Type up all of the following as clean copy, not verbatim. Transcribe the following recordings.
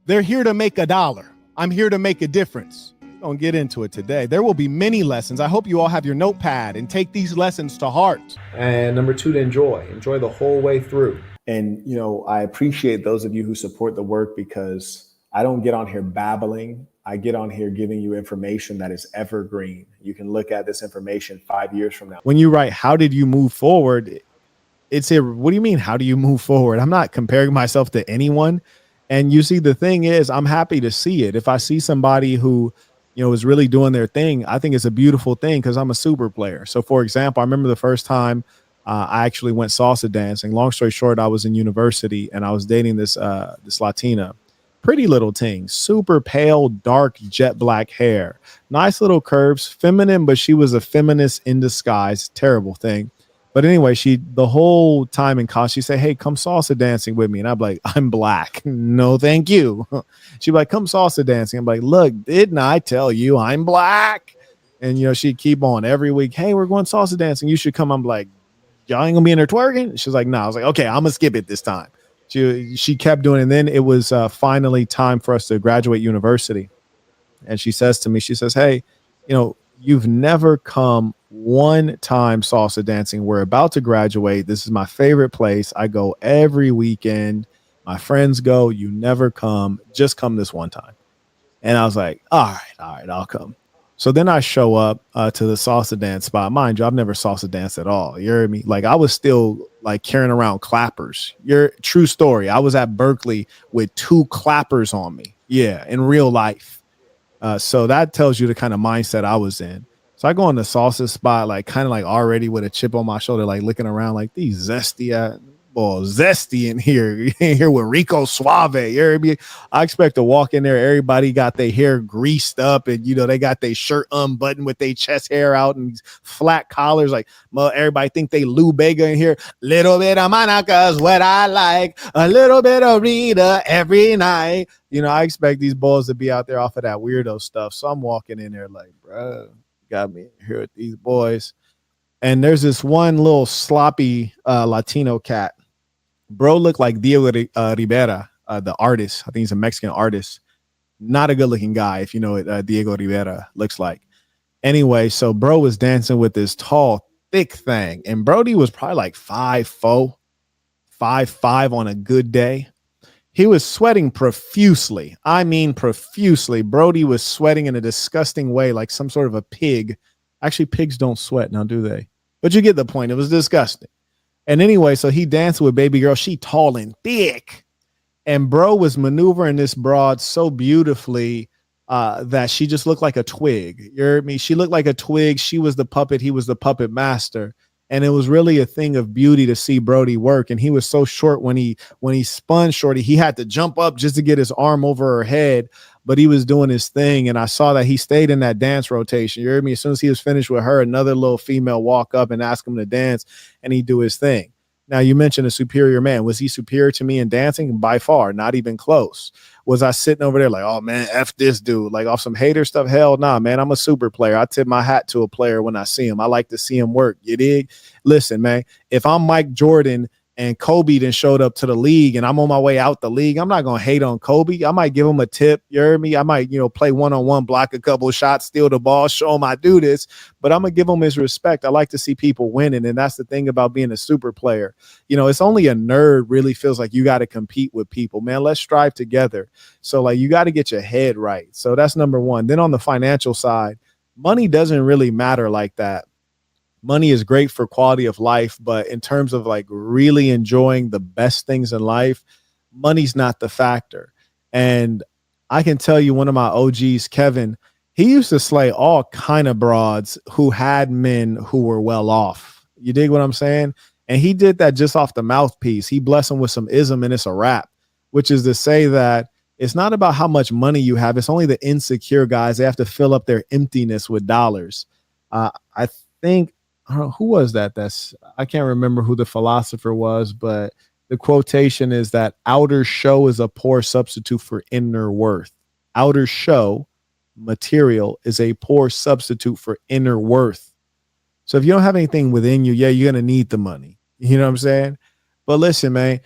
They're here to make $1. I'm here to make a difference. Don't get into it today. There will be many lessons. I hope you all have your notepad and take these lessons to heart. And number two, to enjoy the whole way through. And, I appreciate those of you who support the work, because I don't get on here babbling. I get on here giving you information that is evergreen. You can look at this information 5 years from now. When you write, how did you move forward? What do you mean? How do you move forward? I'm not comparing myself to anyone. And you see, the thing is, I'm happy to see it. If I see somebody who, is really doing their thing, I think it's a beautiful thing, because I'm a super player. So, for example, I remember the first time I actually went salsa dancing. Long story short, I was in university and I was dating this Latina, pretty little ting, super pale, dark, jet black hair, nice little curves, feminine, but she was a feminist in disguise. Terrible thing. But anyway, the whole time in college, she said, hey, come salsa dancing with me. And I'm like, I'm black. No, thank you. She'd be like, come salsa dancing. I'm like, look, didn't I tell you I'm black? And, she'd keep on every week. Hey, we're going salsa dancing. You should come. I'm like, y'all ain't gonna be in there twerking? She's like, no. I was like, okay, I'm gonna skip it this time. She kept doing it. And then it was finally time for us to graduate university. And she says to me, she says, hey, you've never come one time salsa dancing. We're about to graduate. This is my favorite place. I go every weekend. My friends go. You never come. Just come this one time. And I was like, all right, I'll come. So then I show up to the salsa dance spot. Mind you, I've never salsa danced at all. You heard me? Like, I was still like carrying around clappers. True story. I was at Berkeley with 2 clappers on me. Yeah, in real life. So that tells you the kind of mindset I was in. So I go in the salsa spot, like kind of like already with a chip on my shoulder, like looking around like these zesty in here. You ain't here with Rico Suave. You hear me? I expect to walk in there. Everybody got their hair greased up and, they got their shirt unbuttoned with their chest hair out and flat collars. Like, well, everybody think they Lou Bega in here. Little bit of Monica's what I like. A little bit of Rita every night. I expect these boys to be out there off of that weirdo stuff. So I'm walking in there like, bro, got me here with these boys. And there's this one little sloppy Latino cat. Bro looked like Diego Rivera, the artist. I think he's a Mexican artist. Not a good looking guy, if you know what Diego Rivera looks like. Anyway, so bro was dancing with this tall, thick thing. And Brody was probably like 5'4", 5'5" on a good day. He was sweating profusely. I mean, profusely. Brody was sweating in a disgusting way, like some sort of a pig. Actually, pigs don't sweat now, do they? But you get the point. It was disgusting. And anyway, so he danced with baby girl. She tall and thick. And bro was maneuvering this broad so beautifully that she just looked like a twig. You heard me? She looked like a twig. She was the puppet. He was the puppet master. And it was really a thing of beauty to see Brody work. And he was so short when he spun shorty, he had to jump up just to get his arm over her head. But he was doing his thing. And I saw that he stayed in that dance rotation. You heard me? As soon as he was finished with her, another little female walk up and ask him to dance, and he'd do his thing. Now, you mentioned a superior man. Was he superior to me in dancing? By far, not even close. Was I sitting over there like, oh, man, F this dude, like off some hater stuff? Hell nah, man, I'm a super player. I tip my hat to a player when I see him. I like to see him work. You dig? Listen, man, if I'm Mike Jordan and Kobe then showed up to the league and I'm on my way out the league, I'm not going to hate on Kobe. I might give him a tip. You heard me? I might, play one-on-one, block a couple of shots, steal the ball, show him I do this, but I'm going to give him his respect. I like to see people winning. And that's the thing about being a super player. It's only a nerd really feels like you got to compete with people, man. Let's strive together. So like, you got to get your head right. So that's number one. Then on the financial side, money doesn't really matter like that. Money is great for quality of life, but in terms of like really enjoying the best things in life, money's not the factor. And I can tell you one of my OGs, Kevin, he used to slay all kind of broads who had men who were well off. You dig what I'm saying? And he did that just off the mouthpiece. He blessed him with some ism and it's a wrap, which is to say that it's not about how much money you have. It's only the insecure guys. They have to fill up their emptiness with dollars. I think, I don't know, who was that? I can't remember who the philosopher was, but the quotation is that outer show is a poor substitute for inner worth. Outer show material is a poor substitute for inner worth. So if you don't have anything within you, yeah, you're going to need the money. You know what I'm saying? But listen, man,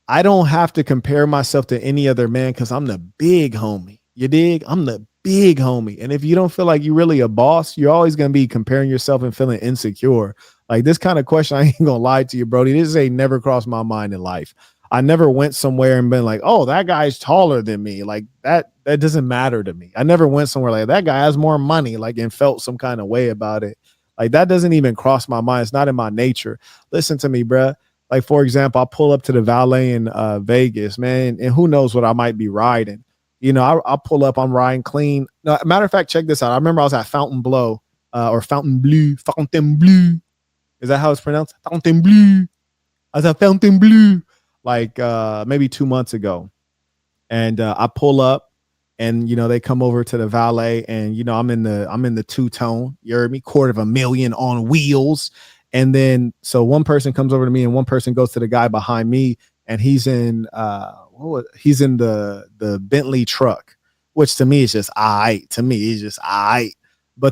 I don't have to compare myself to any other man because I'm the big homie. You dig? I'm the big homie. And if you don't feel like you're really a boss, you're always going to be comparing yourself and feeling insecure. Like this kind of question, I ain't going to lie to you, Brody. This ain't never crossed my mind in life. I never went somewhere and been like, oh, that guy's taller than me. Like that doesn't matter to me. I never went somewhere like that guy has more money, like, and felt some kind of way about it. Like that doesn't even cross my mind. It's not in my nature. Listen to me, bruh. Like, for example, I pull up to the valet in Vegas, man, and who knows what I might be riding. You know, I pull up, I'm riding clean. No, matter of fact, check this out. I remember I was at Fontainebleau or Fontainebleau. Is that how it's pronounced? Fontainebleau. I was at Fontainebleau like maybe 2 months ago. And I pull up and, you know, they come over to the valet and, you know, I'm in the two-tone, you heard me, $250,000 on wheels. And then, so one person comes over to me and one person goes to the guy behind me and he's in the Bentley truck, which to me is just But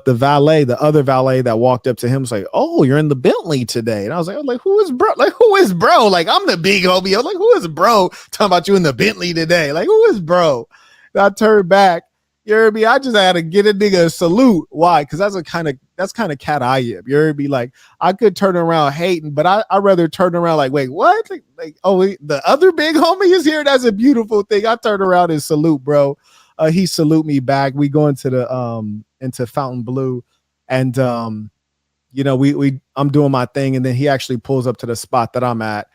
the other valet that walked up to him was like, "Oh, you're in the Bentley today." And I was like, who is bro? Like, who is bro? Like, I'm the big homie. I was like, who is bro? Talking about you in the Bentley today. Like, who is bro? And I turned back. You heard me? I just had to get a nigga a salute. Why? Because that's kind of cat I am. You heard me? Like, I could turn around hating, but I'd rather turn around like, wait, what? Like, oh, the other big homie is here. That's a beautiful thing. I turn around and salute, bro. He salute me back. We go into Fontainebleau, and you know, I'm doing my thing, and then he actually pulls up to the spot that I'm at.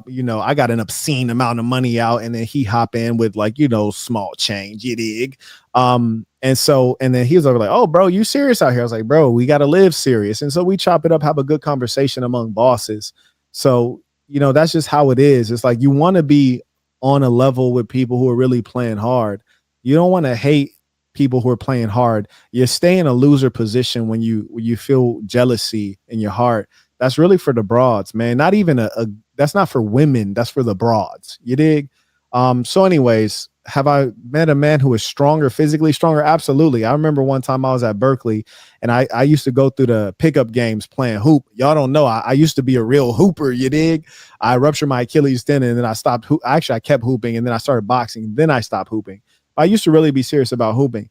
You know, I got an obscene amount of money out, and then he hop in with like, you know, small change, you dig? And then he was over like, "Oh, bro, you serious out here?" I was like, "Bro, we got to live serious." And so we chop it up, have a good conversation among bosses. So, you know, that's just how it is. It's like you want to be on a level with people who are really playing hard. You don't want to hate people who are playing hard. You stay in a loser position when you feel jealousy in your heart. That's really for the broads, man. Not even that's not for women. That's for the broads. You dig? So anyways, have I met a man who is stronger, physically stronger? Absolutely. I remember one time I was at Berkeley and I used to go through the pickup games playing hoop. Y'all don't know. I used to be a real hooper. You dig? I ruptured my Achilles tendon and then I stopped. Actually, I kept hooping and then I started boxing. Then I stopped hooping. I used to really be serious about hooping.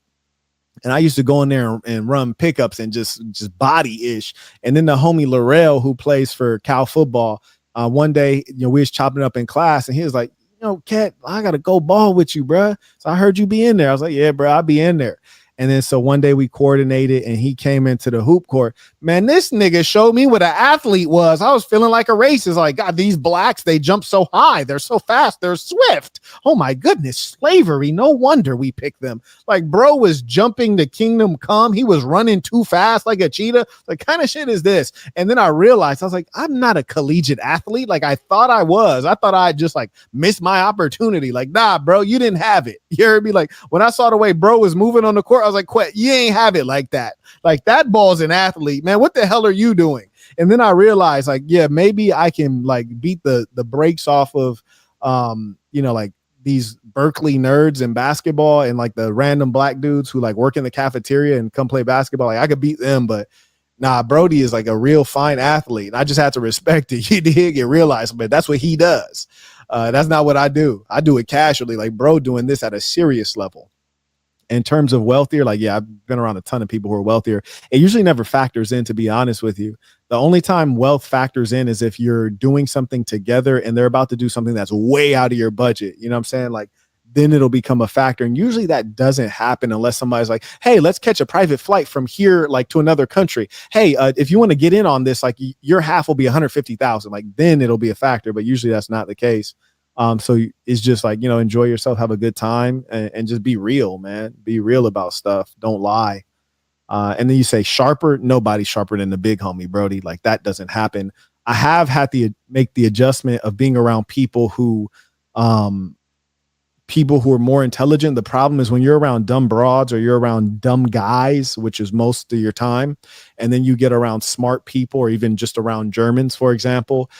And I used to go in there and run pickups and just body-ish. And then the homie Laurel, who plays for Cal football, one day, you know, we was chopping up in class and he was like, "You know, Cat, I got to go ball with you, bro. So I heard you be in there." I was like, "Yeah, bro, I'll be in there." And then so one day we coordinated and he came into the hoop court. Man, this nigga showed me what an athlete was. I was feeling like a racist. Like, God, these blacks, they jump so high. They're so fast. They're swift. Oh my goodness, slavery. No wonder we picked them. Like, bro was jumping to kingdom come. He was running too fast like a cheetah. Like, kind of shit is this? And then I realized, I was like, I'm not a collegiate athlete like I thought I was. I thought I just like missed my opportunity. Like, nah, bro, you didn't have it. You heard me? Like, when I saw the way bro was moving on the court, I was like, "Quit, you ain't have it like that. Like, that ball's an athlete, man. What the hell are you doing?" And then I realized, like, yeah, maybe I can like beat the brakes off of, you know, like these Berkeley nerds in basketball and like the random black dudes who like work in the cafeteria and come play basketball. Like, I could beat them, but nah, Brody is like a real fine athlete. And I just had to respect it. You dig? And realize, but that's what he does. That's not what I do. I do it casually. Like, bro doing this at a serious level. In terms of wealthier, like, yeah, I've been around a ton of people who are wealthier. It usually never factors in, to be honest with you. The only time wealth factors in is if you're doing something together and they're about to do something that's way out of your budget. You know what I'm saying? Like, then it'll become a factor. And usually that doesn't happen unless somebody's like, "Hey, let's catch a private flight from here, like to another country. Hey, if you want to get in on this, like your half will be 150,000. Like, then it'll be a factor. But usually that's not the case. So it's just like, you know, enjoy yourself, have a good time, and just be real, man. Be real about stuff. Don't lie. And then you say sharper. Nobody's sharper than the big homie, Brody. Like, that doesn't happen. I have had to make the adjustment of being around people who are more intelligent. The problem is when you're around dumb broads or you're around dumb guys, which is most of your time, and then you get around smart people or even just around Germans, for example,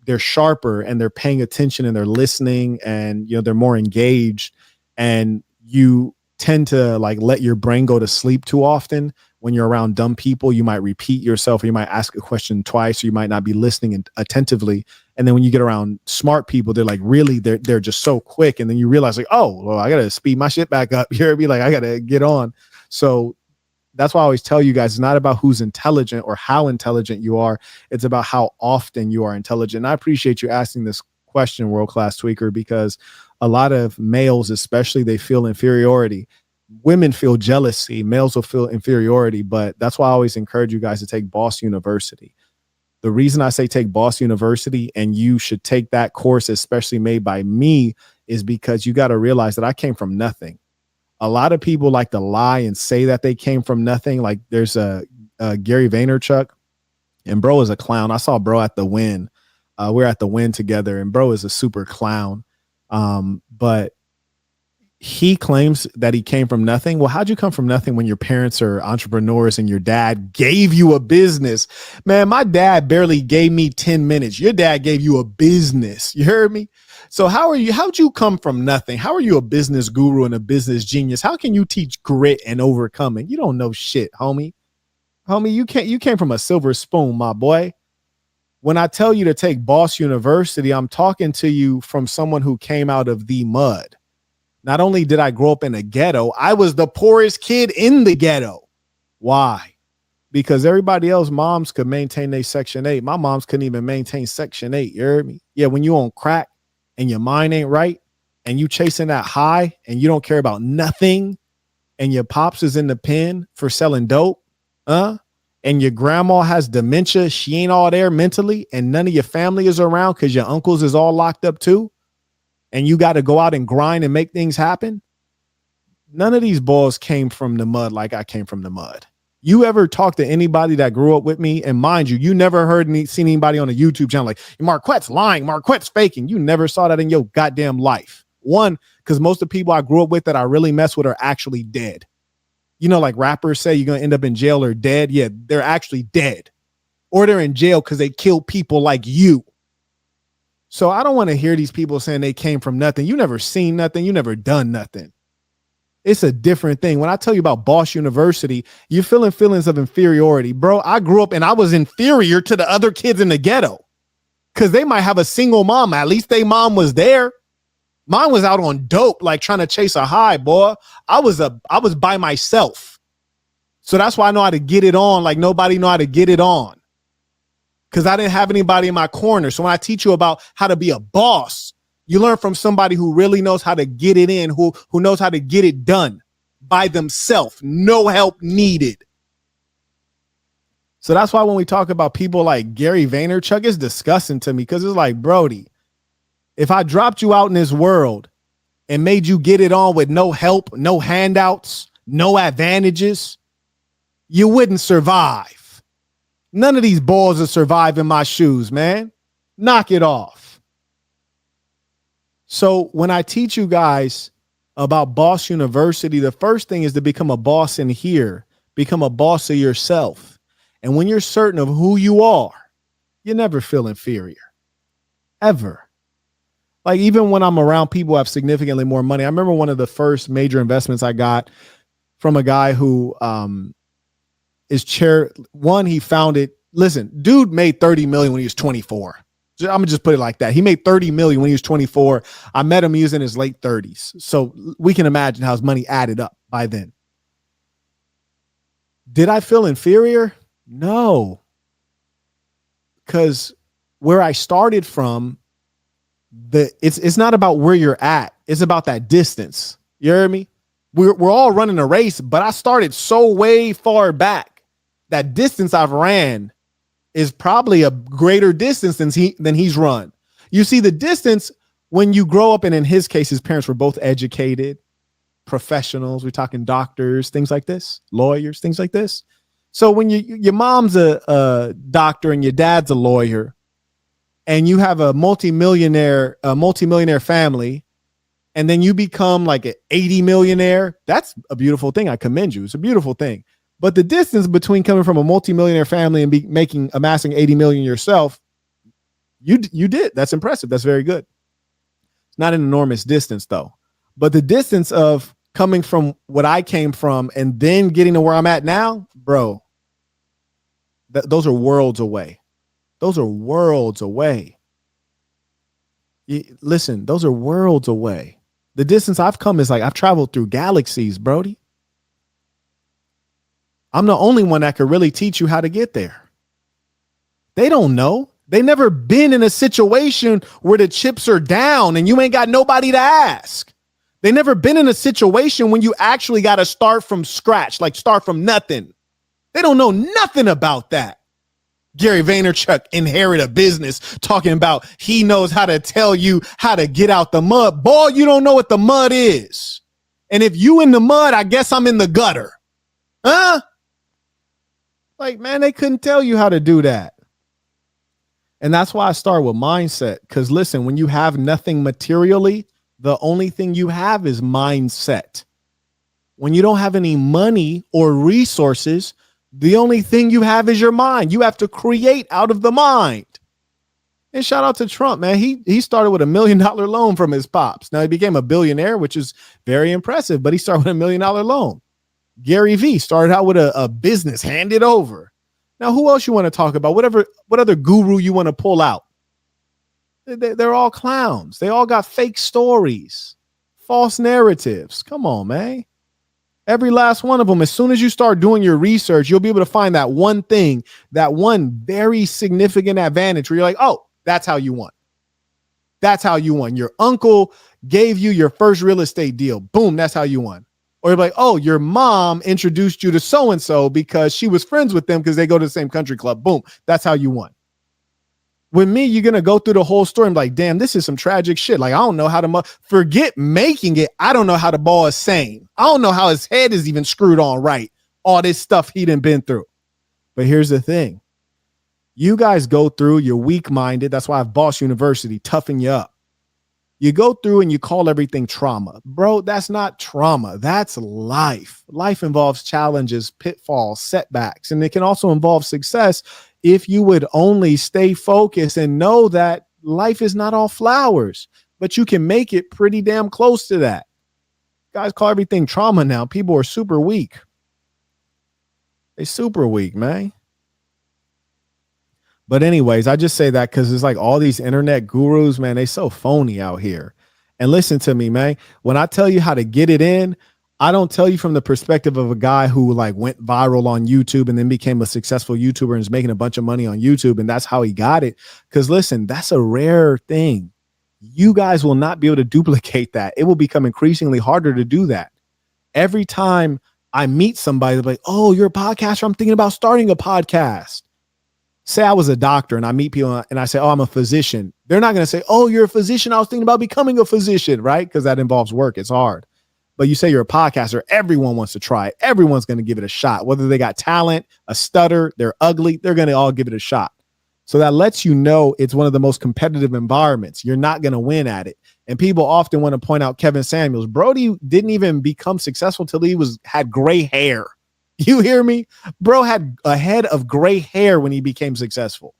they're sharper and they're paying attention and they're listening and, you know, they're more engaged, and you tend to like let your brain go to sleep too often when you're around dumb people, you might repeat yourself, or you might ask a question twice, or you might not be listening attentively. And then when you get around smart people, they're like, really, they're just so quick. And then you realize like, oh, well, I got to speed my shit back up. You're be like, I got to get on. So that's why I always tell you guys, it's not about who's intelligent or how intelligent you are. It's about how often you are intelligent. And I appreciate you asking this question, World Class Tweaker, because a lot of males, especially, they feel inferiority. Women feel jealousy. Males will feel inferiority. But that's why I always encourage you guys to take Boss University. The reason I say take Boss University, and you should take that course, especially made by me, is because you got to realize that I came from nothing. A lot of people like to lie and say that they came from nothing. Like there's a Gary Vaynerchuk, and bro is a clown. I saw bro at the Win. We're at the Win together, and bro is a super clown. But he claims that he came from nothing. Well, how'd you come from nothing when your parents are entrepreneurs and your dad gave you a business? Man, my dad barely gave me 10 minutes. Your dad gave you a business. You heard me? So how'd you come from nothing? How are you a business guru and a business genius? How can you teach grit and overcoming? You don't know shit, homie. You came from a silver spoon, my boy. When I tell you to take Boss University, I'm talking to you from someone who came out of the mud. Not only did I grow up in a ghetto, I was the poorest kid in the ghetto. Why? Because everybody else moms could maintain their Section 8. My moms couldn't even maintain Section 8. You heard me? Yeah, when you on crack and your mind ain't right and you chasing that high and you don't care about nothing, and your pops is in the pen for selling dope, and your grandma has dementia, she ain't all there mentally, and none of your family is around because your uncles is all locked up too, and you got to go out and grind and make things happen. None of these boys came from the mud like I came from the mud. You ever talk to anybody that grew up with me? And mind you, you never seen anybody on a YouTube channel like, Marquett's lying, Marquett's faking. You never saw that in your goddamn life. One, because most of the people I grew up with that I really mess with are actually dead. You know, like rappers say you're going to end up in jail or dead. Yeah, they're actually dead. Or they're in jail because they killed people like you. So I don't want to hear these people saying they came from nothing. You never seen nothing. You never done nothing. It's a different thing. When I tell you about Boss University, you're feeling feelings of inferiority. Bro, I grew up and I was inferior to the other kids in the ghetto because they might have a single mom. At least their mom was there. Mine was out on dope, like trying to chase a high, boy. I was by myself. So that's why I know how to get it on like nobody know how to get it on. Because I didn't have anybody in my corner. So when I teach you about how to be a boss, you learn from somebody who really knows how to get it in, who knows how to get it done by themselves. No help needed. So that's why when we talk about people like Gary Vaynerchuk, it's disgusting to me because it's like, Brody, if I dropped you out in this world and made you get it on with no help, no handouts, no advantages, you wouldn't survive. None of these balls will survive in my shoes, man. Knock it off. So when I teach you guys about Boss University, the first thing is to become a boss in here. Become a boss of yourself. And when you're certain of who you are, you never feel inferior. Ever. Like even when I'm around people who have significantly more money. I remember one of the first major investments I got from a guy who he founded. Listen, dude made 30 million when he was 24. I'm gonna just put it like that. He made 30 million when he was 24. I met him, he was in his late 30s. So we can imagine how his money added up by then. Did I feel inferior? No. Because where I started from, it's not about where you're at. It's about that distance. You hear me? We're all running a race, but I started so way far back. That distance I've ran is probably a greater distance than he's run. You see the distance when you grow up, and in his case, his parents were both educated professionals. We're talking doctors, things like this, lawyers, things like this. So when your mom's a doctor and your dad's a lawyer, and you have a multimillionaire family, and then you become like an 80 millionaire, that's a beautiful thing. I commend you. It's a beautiful thing. But the distance between coming from a multimillionaire family and amassing 80 million yourself, you did. That's impressive. That's very good. It's not an enormous distance though. But the distance of coming from what I came from and then getting to where I'm at now, bro, those are worlds away. Those are worlds away. Listen, those are worlds away. The distance I've come is like I've traveled through galaxies, Brody. I'm the only one that could really teach you how to get there. They don't know. They never been in a situation where the chips are down and you ain't got nobody to ask. They never been in a situation when you actually got to start from scratch, like start from nothing. They don't know nothing about that. Gary Vaynerchuk inherit a business talking about he knows how to tell you how to get out the mud. Boy, you don't know what the mud is. And if you in the mud, I guess I'm in the gutter. Huh? Like, man, they couldn't tell you how to do that. And that's why I start with mindset. Because listen, when you have nothing materially, the only thing you have is mindset. When you don't have any money or resources, the only thing you have is your mind. You have to create out of the mind. And shout out to Trump, man. He started with $1 million loan from his pops. Now he became a billionaire, which is very impressive, but he started with $1 million loan. Gary V started out with a business handed over. Now, who else you want to talk about? What other guru you want to pull out? They're all clowns. They all got fake stories, false narratives. Come on, man. Every last one of them, as soon as you start doing your research, you'll be able to find that one thing, that one very significant advantage where you're like, oh, that's how you won. That's how you won. Your uncle gave you your first real estate deal. Boom, that's how you won. Or you're like, oh, your mom introduced you to so-and-so because she was friends with them because they go to the same country club. Boom, that's how you won. With me, you're going to go through the whole story and be like, damn, this is some tragic shit. Like, I don't know how to forget making it. I don't know how the ball is sane. I don't know how his head is even screwed on right. All this stuff he done been through. But here's the thing. You guys go through, you're weak-minded. That's why I've Boss University, toughen you up. You go through and you call everything trauma. Bro, that's not trauma. That's life. Life involves challenges, pitfalls, setbacks, and it can also involve success if you would only stay focused and know that life is not all flowers, but you can make it pretty damn close to that. Guys call everything trauma now. People are super weak. They're super weak, man. But anyways, I just say that because it's like all these internet gurus, man, they so phony out here. And listen to me, man. When I tell you how to get it in, I don't tell you from the perspective of a guy who like went viral on YouTube and then became a successful YouTuber and is making a bunch of money on YouTube. And that's how he got it. Because listen, that's a rare thing. You guys will not be able to duplicate that. It will become increasingly harder to do that. Every time I meet somebody, they're like, oh, you're a podcaster. I'm thinking about starting a podcast. Say I was a doctor and I meet people and I say, oh, I'm a physician. They're not going to say, oh, you're a physician. I was thinking about becoming a physician, right? Because that involves work. It's hard. But you say you're a podcaster. Everyone wants to try it. Everyone's going to give it a shot. Whether they got talent, a stutter, they're ugly, they're going to all give it a shot. So that lets you know it's one of the most competitive environments. You're not going to win at it. And people often want to point out Kevin Samuels. Brody didn't even become successful till he had gray hair. You hear me? Bro had a head of gray hair when he became successful.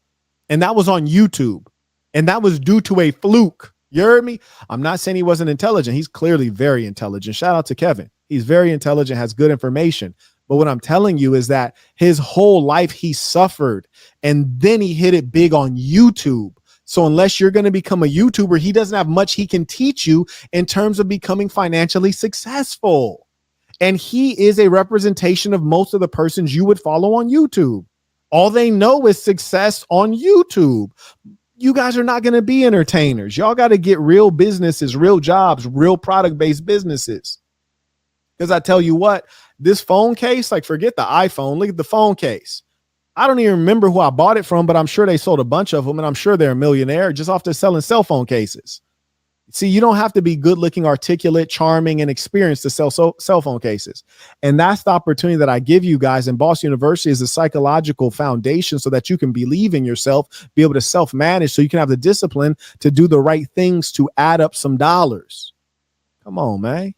And that was on YouTube. And that was due to a fluke. You heard me? I'm not saying he wasn't intelligent. He's clearly very intelligent. Shout out to Kevin. He's very intelligent, has good information. But what I'm telling you is that his whole life he suffered and then he hit it big on YouTube. So unless you're going to become a YouTuber, he doesn't have much he can teach you in terms of becoming financially successful. And he is a representation of most of the persons you would follow on YouTube. All they know is success on YouTube. You guys are not going to be entertainers. Y'all got to get real businesses, real jobs, real product-based businesses. Because I tell you what, this phone case, like forget the iPhone, look at the phone case. I don't even remember who I bought it from, but I'm sure they sold a bunch of them, and I'm sure they're a millionaire just off the selling cell phone cases. See, you don't have to be good looking, articulate, charming, and experienced to sell cell phone cases. And that's the opportunity that I give you guys. And Boss University is a psychological foundation so that you can believe in yourself, be able to self-manage so you can have the discipline to do the right things to add up some dollars. Come on, man.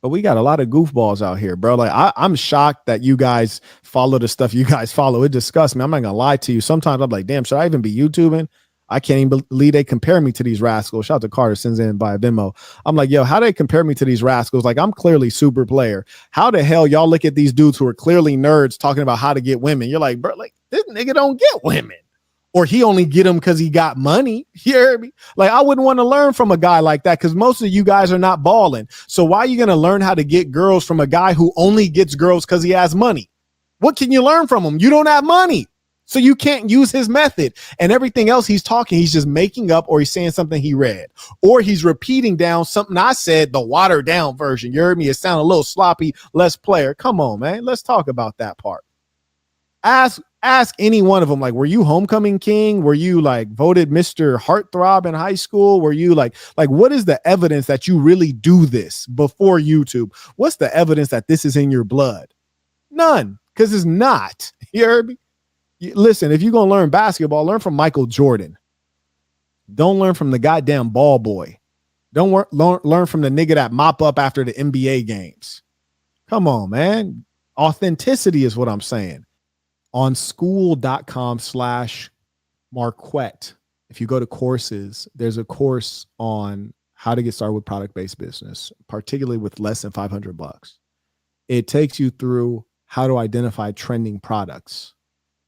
But we got a lot of goofballs out here, bro. Like I'm shocked that you guys follow the stuff you guys follow. It disgusts me. I'm not going to lie to you. Sometimes I'm like, damn, should I even be YouTubing? I can't even believe they compare me to these rascals. Shout out to Carter, sends in by a Venmo. I'm like, yo, how they compare me to these rascals? Like, I'm clearly super player. How the hell y'all look at these dudes who are clearly nerds talking about how to get women? You're like, bro, like this nigga don't get women. Or he only get them because he got money. You hear me? Like, I wouldn't want to learn from a guy like that because most of you guys are not balling. So why are you going to learn how to get girls from a guy who only gets girls because he has money? What can you learn from him? You don't have money. So you can't use his method. And everything else he's talking, he's just making up, or he's saying something he read, or he's repeating down something I said, the watered down version. You heard me? It sounded a little sloppy, less player. Come on, man. Let's talk about that part. Ask any one of them, like, were you homecoming king? Were you like voted Mr. Heartthrob in high school? Were you like what is the evidence that you really do this before YouTube? What's the evidence that this is in your blood? None, because it's not. You heard me? Listen, if you're going to learn basketball, learn from Michael Jordan. Don't learn from the goddamn ball boy. Don't learn from the nigga that mop up after the NBA games. Come on, man. Authenticity is what I'm saying. On school.com/Marquett, if you go to courses, there's a course on how to get started with product-based business, particularly with less than $500. It takes you through how to identify trending products.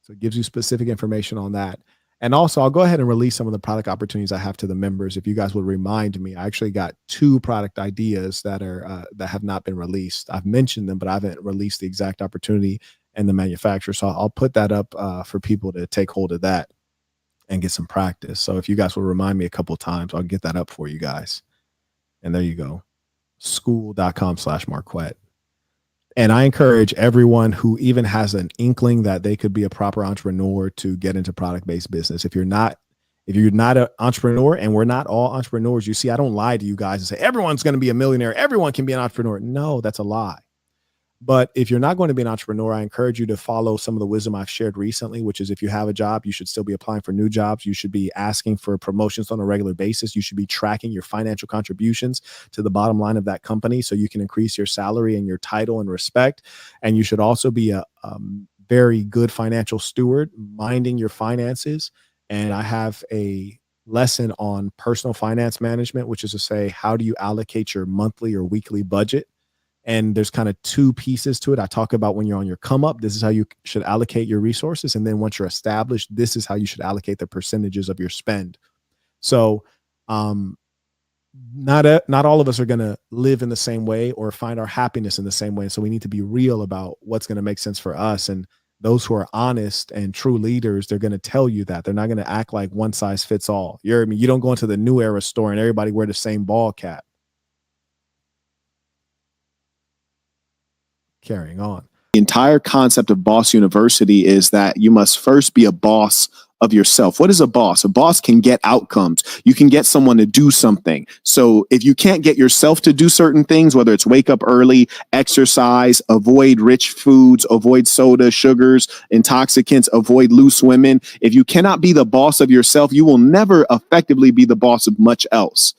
So it gives you specific information on that. And also, I'll go ahead and release some of the product opportunities I have to the members. If you guys would remind me, I actually got 2 product ideas that are that have not been released. I've mentioned them, but I haven't released the exact opportunity and the manufacturer. So I'll put that up for people to take hold of that and get some practice. So if you guys will remind me a couple of times, I'll get that up for you guys. And there you go. School.com/Marquett. And I encourage everyone who even has an inkling that they could be a proper entrepreneur to get into product-based business. If you're not an entrepreneur, and we're not all entrepreneurs, you see, I don't lie to you guys and say everyone's going to be a millionaire. Everyone can be an entrepreneur. No, that's a lie. But if you're not going to be an entrepreneur, I encourage you to follow some of the wisdom I've shared recently, which is if you have a job, you should still be applying for new jobs. You should be asking for promotions on a regular basis. You should be tracking your financial contributions to the bottom line of that company so you can increase your salary and your title and respect. And you should also be a very good financial steward, minding your finances. And I have a lesson on personal finance management, which is to say, how do you allocate your monthly or weekly budget? And there's kind of 2 pieces to it. I talk about when you're on your come up, this is how you should allocate your resources. And then once you're established, this is how you should allocate the percentages of your spend. So not all of us are going to live in the same way or find our happiness in the same way. So we need to be real about what's going to make sense for us. And those who are honest and true leaders, they're going to tell you that. They're not going to act like one size fits all. You hear me? You don't go into the New Era store and everybody wear the same ball cap. Carrying on. The entire concept of Boss University is that you must first be a boss of yourself. What is a boss? A boss can get outcomes. You can get someone to do something. So if you can't get yourself to do certain things, whether it's wake up early, exercise, avoid rich foods, avoid soda, sugars, intoxicants, avoid loose women, if you cannot be the boss of yourself, you will never effectively be the boss of much else.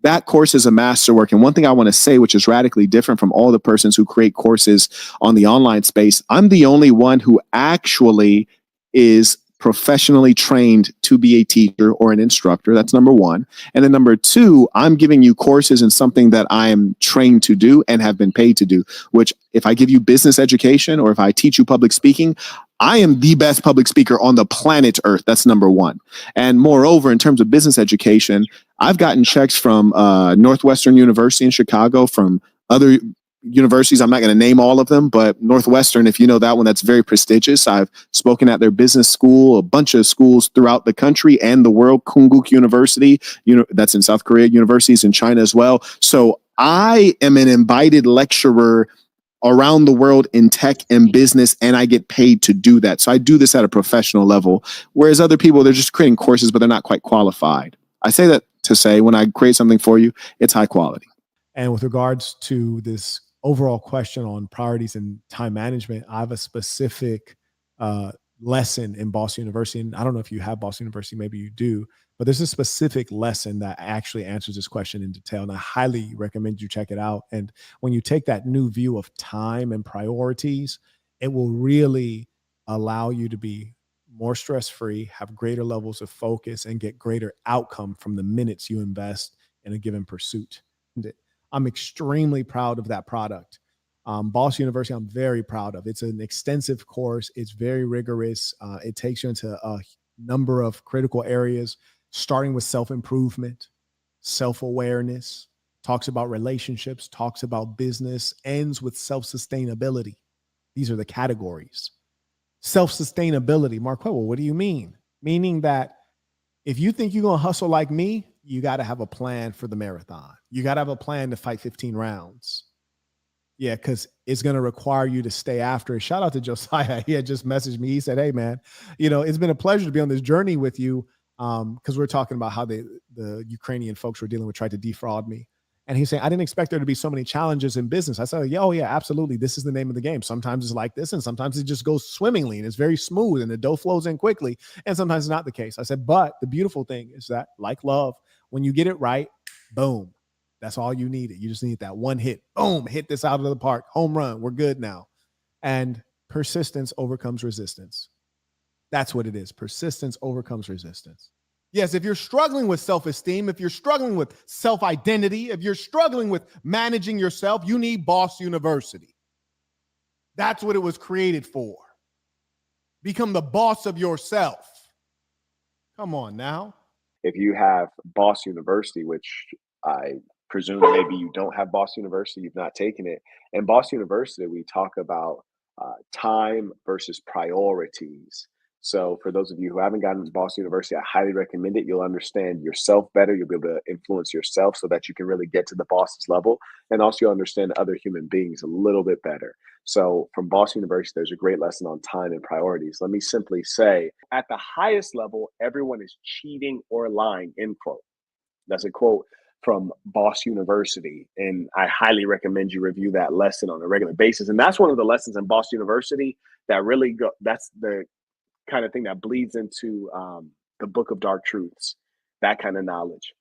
That course is a masterwork. And one thing I want to say, which is radically different from all the persons who create courses on the online space, I'm the only one who actually is professionally trained to be a teacher or an instructor. That's number 1. And then number 2, I'm giving you courses in something that I am trained to do and have been paid to do, which if I give you business education or if I teach you public speaking, I am the best public speaker on the planet Earth. That's number 1. And moreover, in terms of business education, I've gotten checks from Northwestern University in Chicago, from other universities. I'm not going to name all of them, but Northwestern, if you know that one, that's very prestigious. I've spoken at their business school, a bunch of schools throughout the country and the world. Koonguk University, that's in South Korea, universities in China as well. So I am an invited lecturer around the world in tech and business, and I get paid to do that. So I do this at a professional level, whereas other people, they're just creating courses, but they're not quite qualified. I say that to say when I create something for you, it's high quality. And with regards to this overall question on priorities and time management, I have a specific lesson in Boss University. And I don't know if you have Boss University, maybe you do, but there's a specific lesson that actually answers this question in detail. And I highly recommend you check it out. And when you take that new view of time and priorities, it will really allow you to be more stress-free, have greater levels of focus, and get greater outcome from the minutes you invest in a given pursuit. I'm extremely proud of that product. Boss University, I'm very proud of. It's an extensive course. It's very rigorous. It takes you into a number of critical areas, starting with self-improvement, self-awareness, talks about relationships, talks about business, ends with self-sustainability. These are the categories. Self-sustainability. Marquett, well, what do you mean? Meaning that if you think you're going to hustle like me, you got to have a plan for the marathon. You got to have a plan to fight 15 rounds. Yeah, because it's going to require you to stay after it. Shout out to Josiah. He had just messaged me. He said, hey, man, it's been a pleasure to be on this journey with you, because we're talking about how the Ukrainian folks we're dealing with tried to defraud me. And he's saying, I didn't expect there to be so many challenges in business. I said, oh, yeah, absolutely. This is the name of the game. Sometimes it's like this, and sometimes it just goes swimmingly, and it's very smooth, and the dough flows in quickly. And sometimes it's not the case. I said, but the beautiful thing is that, like love, when you get it right, boom, that's all you needed. You just need that one hit. Boom, hit this out of the park. Home run. We're good now. And persistence overcomes resistance. That's what it is. Persistence overcomes resistance. Yes, if you're struggling with self-esteem, if you're struggling with self-identity, if you're struggling with managing yourself, you need Boss University. That's what it was created for. Become the boss of yourself. Come on now. If you have Boss University, which I presume maybe you don't have Boss University, you've not taken it. In Boss University, we talk about time versus priorities. So for those of you who haven't gotten to Boss University, I highly recommend it. You'll understand yourself better. You'll be able to influence yourself so that you can really get to the boss's level. And also you'll understand other human beings a little bit better. So from Boss University, there's a great lesson on time and priorities. Let me simply say, at the highest level, everyone is cheating or lying, end quote. That's a quote from Boss University. And I highly recommend you review that lesson on a regular basis. And that's one of the lessons in Boss University that really that's the kind of thing that bleeds into the Book of Dark Truths, that kind of knowledge.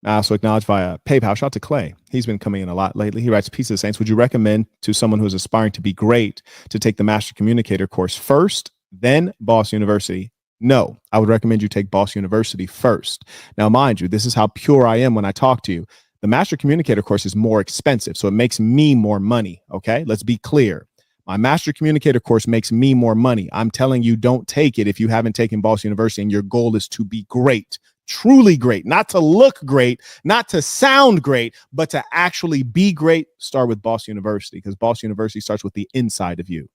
I also acknowledge via PayPal. Shout out to Clay. He's been coming in a lot lately. He writes, Peace of the Saints. Would you recommend to someone who's aspiring to be great to take the Master Communicator course first, then Boss University? No, I would recommend you take Boss University first. Now, mind you, this is how pure I am when I talk to you. The Master Communicator course is more expensive, so it makes me more money. Okay, let's be clear. My Master Communicator course makes me more money. I'm telling you, don't take it if you haven't taken Boss University and your goal is to be great, truly great, not to look great, not to sound great, but to actually be great. Start with Boss University, because Boss University starts with the inside of you,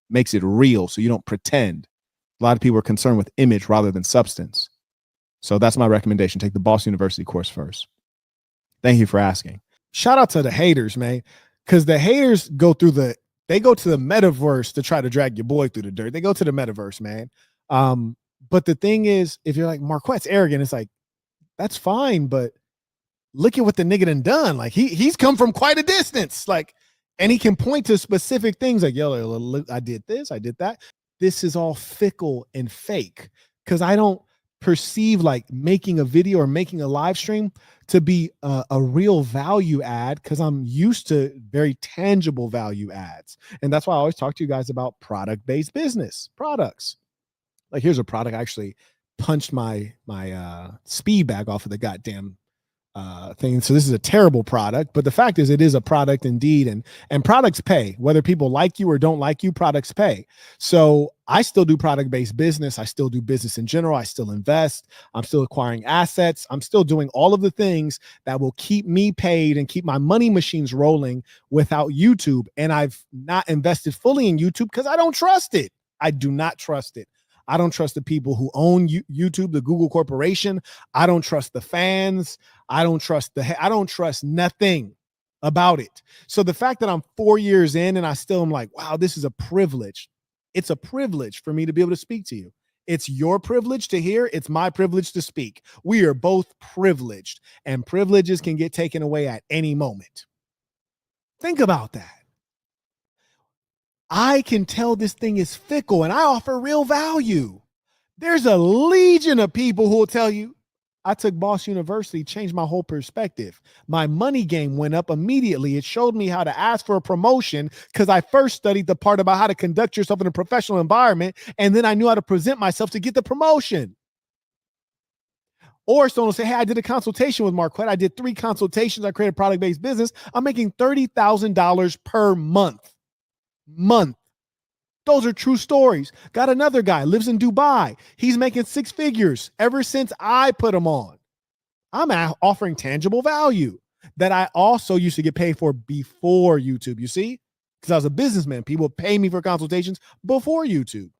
makes it real so you don't pretend. A lot of people are concerned with image rather than substance. So that's my recommendation. Take the Boss University course first. Thank you for asking. Shout out to the haters, man, because the haters go to the metaverse to try to drag your boy through the dirt. They go to the metaverse, man. But the thing is, if you're like, Marquett's arrogant, it's like, that's fine, but look at what the nigga done. Like he's come from quite a distance. Like, and he can point to specific things like, yo, look, I did this, I did that. This is all fickle and fake, because I don't perceive like making a video or making a live stream to be a real value add, because I'm used to very tangible value adds. And that's why I always talk to you guys about product-based business products. Like, here's a product. I actually punched my speed bag off of the goddamn thing. So this is a terrible product, but the fact is it is a product indeed. And products pay, whether people like you or don't like you, products pay. So I still do product-based business. I still do business in general. I still invest. I'm still acquiring assets. I'm still doing all of the things that will keep me paid and keep my money machines rolling without YouTube. And I've not invested fully in YouTube because I don't trust it. I do not trust it. I don't trust the people who own YouTube, the Google corporation. I don't trust the fans. I don't trust nothing about it. So the fact that I'm 4 years in and I still am like, wow, this is a privilege. It's a privilege for me to be able to speak to you. It's your privilege to hear. It's my privilege to speak. We are both privileged, and privileges can get taken away at any moment. Think about that. I can tell this thing is fickle and I offer real value. There's a legion of people who will tell you, I took Boss University, changed my whole perspective. My money game went up immediately. It showed me how to ask for a promotion because I first studied the part about how to conduct yourself in a professional environment, and then I knew how to present myself to get the promotion. Or someone will say, hey, I did a consultation with Marquett. I did 3 consultations. I created a product-based business. I'm making $30,000 per month. Those are true stories. Got another guy, lives in Dubai. He's making 6 figures ever since I put him on. I'm offering tangible value that I also used to get paid for before YouTube, you see? Because I was a businessman. People pay me for consultations before YouTube.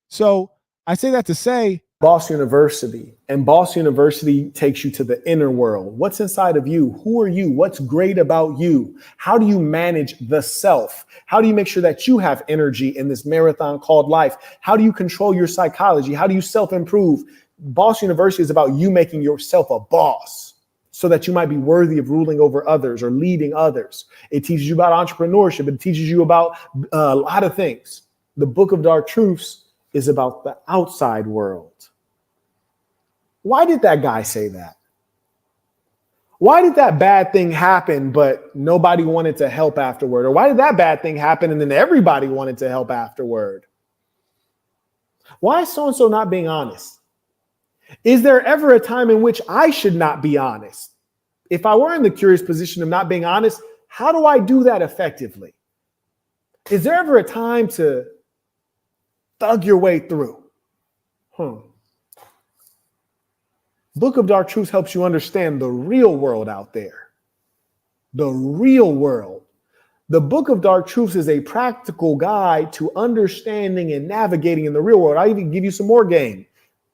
So I say that to say, Boss University, and Boss University takes you to the inner world. What's inside of you? Who are you? What's great about you? How do you manage the self? How do you make sure that you have energy in this marathon called life? How do you control your psychology? How do you self-improve? Boss University is about you making yourself a boss so that you might be worthy of ruling over others or leading others. It teaches you about entrepreneurship. It teaches you about a lot of things. The Book of Dark Truths is about the outside world. Why did that guy say that? Why did that bad thing happen, but nobody wanted to help afterward? Or why did that bad thing happen and then everybody wanted to help afterward? Why is so-and-so not being honest? Is there ever a time in which I should not be honest? If I were in the curious position of not being honest, how do I do that effectively? Is there ever a time to thug your way through? Book of Dark Truths helps you understand the real world out there. The real world. The Book of Dark Truths is a practical guide to understanding and navigating in the real world. I'll even give you some more game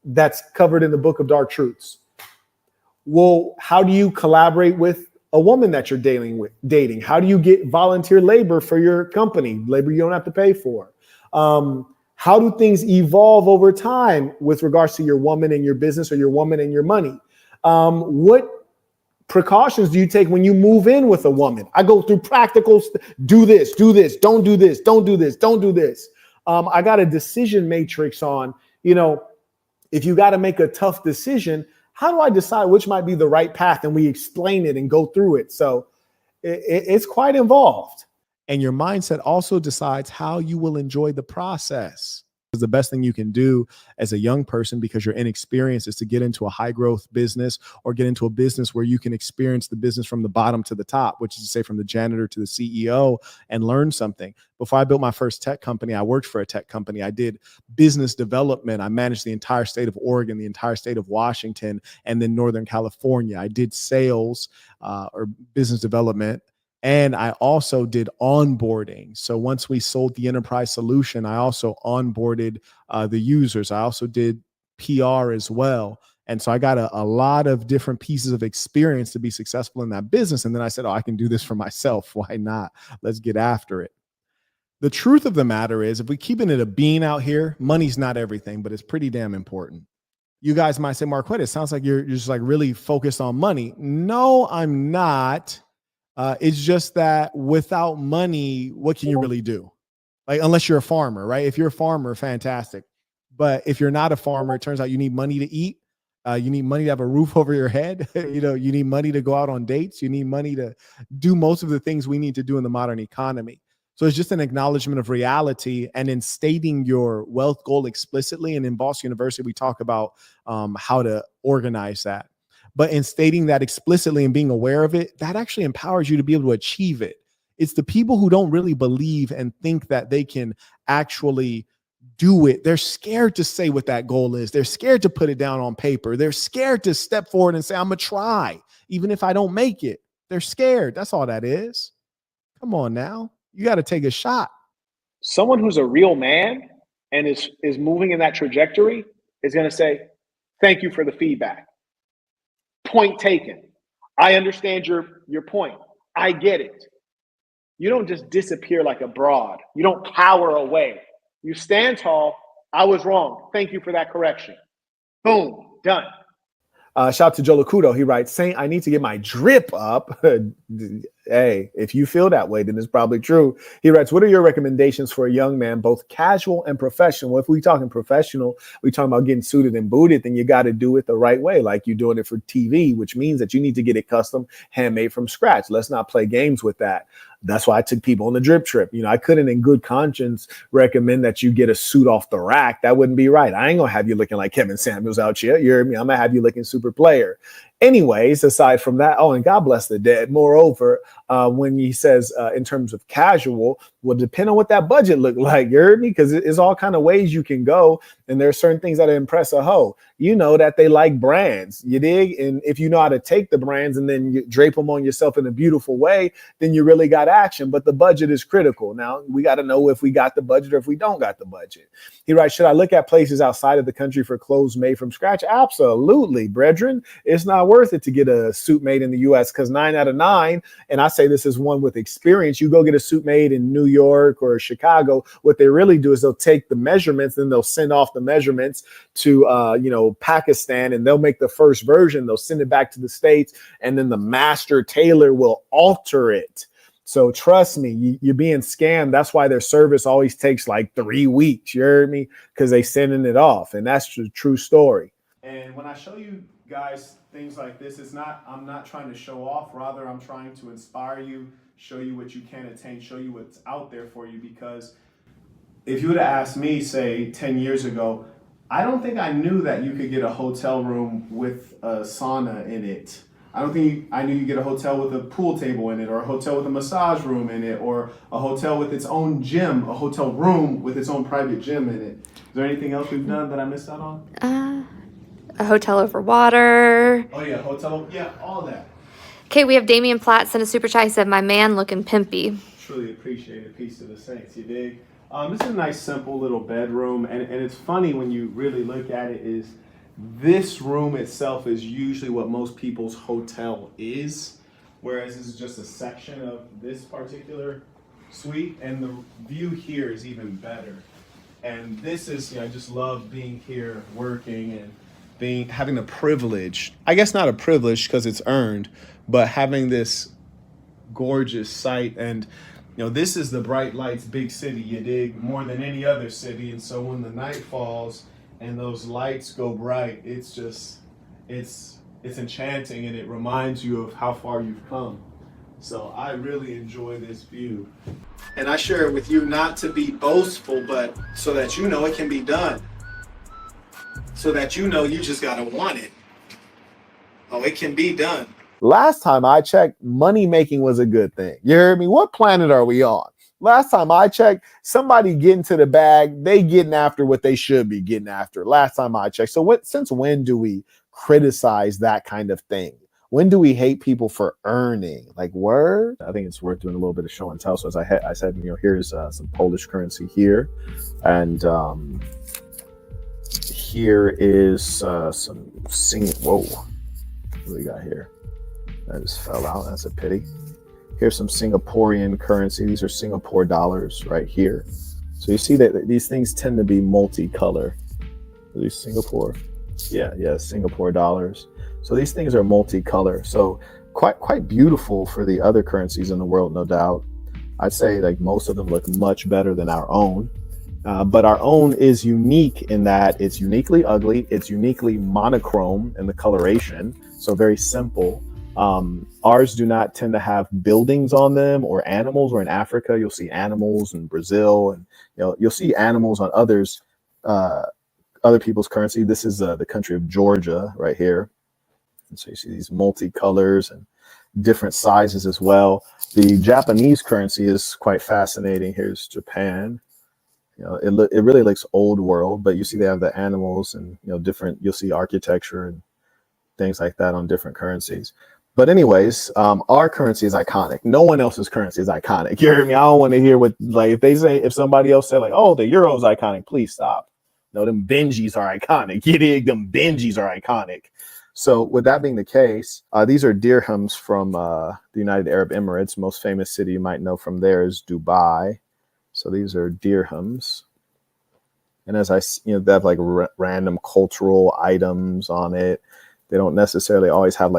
that's covered in the Book of Dark Truths. Well, how do you collaborate with a woman that you're dating? How do you get volunteer labor for your company? Labor you don't have to pay for. How do things evolve over time with regards to your woman and your business or your woman and your money? What precautions do you take when you move in with a woman? I go through practical, do this, don't do this, don't do this, don't do this. I got a decision matrix on, if you got to make a tough decision, how do I decide which might be the right path? And we explain it and go through it. So it's quite involved. And your mindset also decides how you will enjoy the process. Because the best thing you can do as a young person, because you're inexperienced, is to get into a high growth business or get into a business where you can experience the business from the bottom to the top, which is to say from the janitor to the CEO, and learn something. Before I built my first tech company, I worked for a tech company. I did business development. I managed the entire state of Oregon, the entire state of Washington, and then Northern California. I did sales or business development. And I also did onboarding. So once we sold the enterprise solution, I also onboarded the users. I also did PR as well. And so I got a lot of different pieces of experience to be successful in that business. And then I said, I can do this for myself. Why not? Let's get after it. The truth of the matter is, if we're keeping it a bean out here, money's not everything, but it's pretty damn important. You guys might say, Marquett, it sounds like you're just like really focused on money. No, I'm not. It's just that without money, what can you really do? Like, unless you're a farmer, right? If you're a farmer, fantastic. But if you're not a farmer, it turns out you need money to eat. You need money to have a roof over your head. You need money to go out on dates. You need money to do most of the things we need to do in the modern economy. So it's just an acknowledgement of reality, and in stating your wealth goal explicitly. And in Boss University, we talk about how to organize that. But in stating that explicitly and being aware of it, that actually empowers you to be able to achieve it. It's the people who don't really believe and think that they can actually do it. They're scared to say what that goal is. They're scared to put it down on paper. They're scared to step forward and say, I'm going to try, even if I don't make it. They're scared. That's all that is. Come on now. You got to take a shot. Someone who's a real man and is moving in that trajectory is going to say, thank you for the feedback. Point taken. I understand your point. I get it. You don't just disappear like a broad. You don't cower away. You stand tall. I was wrong. Thank you for that correction. Boom. Done. Shout out to Joe Lacuto. He writes, saying I need to get my drip up. Hey, if you feel that way, then it's probably true. He writes, what are your recommendations for a young man, both casual and professional? If we talking professional, we talking about getting suited and booted, then you got to do it the right way, like you're doing it for TV, which means that you need to get it custom, handmade from scratch. Let's not play games with that. That's why I took people on the drip trip. You know, I couldn't in good conscience recommend that you get a suit off the rack. That wouldn't be right. I ain't going to have you looking like Kevin Samuels out here. You hear me? I'm going to have you looking super player. Anyways, aside from that, oh, and God bless the dead. Moreover, when he says in terms of casual, will depend on what that budget look like. You heard me? Because it's all kind of ways you can go. And there are certain things that impress a hoe. You know that they like brands. You dig? And if you know how to take the brands and then you drape them on yourself in a beautiful way, then you really got action. But the budget is critical. Now, we got to know if we got the budget or if we don't got the budget. He writes, should I look at places outside of the country for clothes made from scratch? Absolutely, brethren. It's not worth it to get a suit made in the U.S. because 9 out of 9, and I say this is one with experience, you go get a suit made in New York or Chicago, what they really do is they'll take the measurements, then they'll send off the measurements to, Pakistan, and they'll make the first version. They'll send it back to the States, and then the master tailor will alter it. So trust me, you're being scammed. That's why their service always takes like 3 weeks. You heard me? Because they sending it off, and that's the true story. And when I show you guys things like this, I'm not trying to show off. Rather, I'm trying to inspire you, show you what you can attain, show you what's out there for you. Because if you would have asked me, say 10 years ago, I don't think I knew that you could get a hotel room with a sauna in it. I don't think I knew you get a hotel with a pool table in it, or a hotel with a massage room in it, or a hotel with its own gym, a hotel room with its own private gym in it. Is there anything else we've done that I missed out on? A hotel over water. Oh yeah, hotel, yeah, all that. Okay, we have Damian Platt sent a super chat. He said, my man looking pimpy. Truly appreciate it. Peace to the saints, you dig? This is a nice, simple little bedroom, and it's funny when you really look at it, is this room itself is usually what most people's hotel is, whereas this is just a section of this particular suite, and the view here is even better. And this is, I just love being here, working, and having the privilege, I guess not a privilege because it's earned, but having this gorgeous site. And this is the bright lights big city, you dig, more than any other city. And so when the night falls and those lights go bright, it's enchanting, and it reminds you of how far you've come. So I really enjoy this view. And I share it with you not to be boastful, but so that it can be done. So that you just gotta want it. Oh, it can be done. Last time I checked, money making was a good thing. You heard me? What planet are we on? Last time I checked, somebody getting to the bag, they getting after what they should be getting after. Last time I checked. So since when do we criticize that kind of thing? When do we hate people for earning? Like, word? I think it's worth doing a little bit of show and tell. So as I said, here's some Polish currency here. And here is some whoa, what do we got here? That just fell out. That's a pity. Here's some Singaporean currency. These are Singapore dollars right here. So you see that these things tend to be multicolor. Are these Singapore? Yeah, Singapore dollars. So these things are multicolor. So quite beautiful for the other currencies in the world, no doubt. I'd say like most of them look much better than our own. But our own is unique in that it's uniquely ugly. It's uniquely monochrome in the coloration. So very simple. Ours do not tend to have buildings on them or animals, or in Africa, you'll see animals in Brazil, and you'll see animals on other people's currency. This is the country of Georgia right here. And so you see these multicolors and different sizes as well. The Japanese currency is quite fascinating. Here's Japan. It really looks old world, but you see they have the animals and different. You'll see architecture and things like that on different currencies. But anyways, our currency is iconic. No one else's currency is iconic. You hear me? I don't want to hear if somebody else said the euro's iconic, please stop. No, them Benjis are iconic. You dig? Them Benjis are iconic. So with that being the case, these are dirhams from the United Arab Emirates. Most famous city you might know from there is Dubai. So these are dirhams. And as they have random cultural items on it. They don't necessarily always have